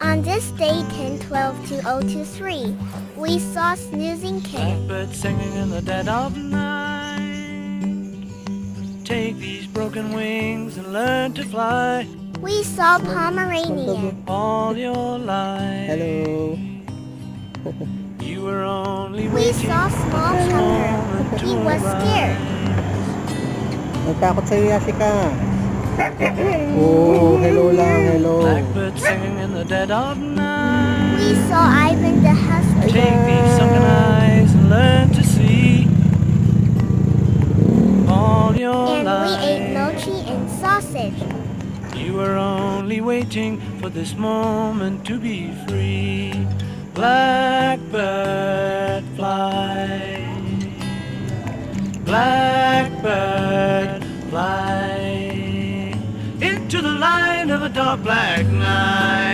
On this day 10/12/2023, we saw Snoozing Kitten. Blackbird singing in the dead of night. Take these broken wings and learn to fly We saw Pomeranian. all your life. Hello. You were only We waiting saw Small for this Chunker. moment to He was scared. arise. Nagtakot sa'yo, Yashika. Oh, hello lang, hello. Blackbird singing in the dead of night. We saw Ivan the Husky. Take these sunken eyes and learn to see all your And we life. ate mochi and sausage. You were only waiting for this moment to be free. Blackbird fly. Blackbird fly into the light of a dark black night.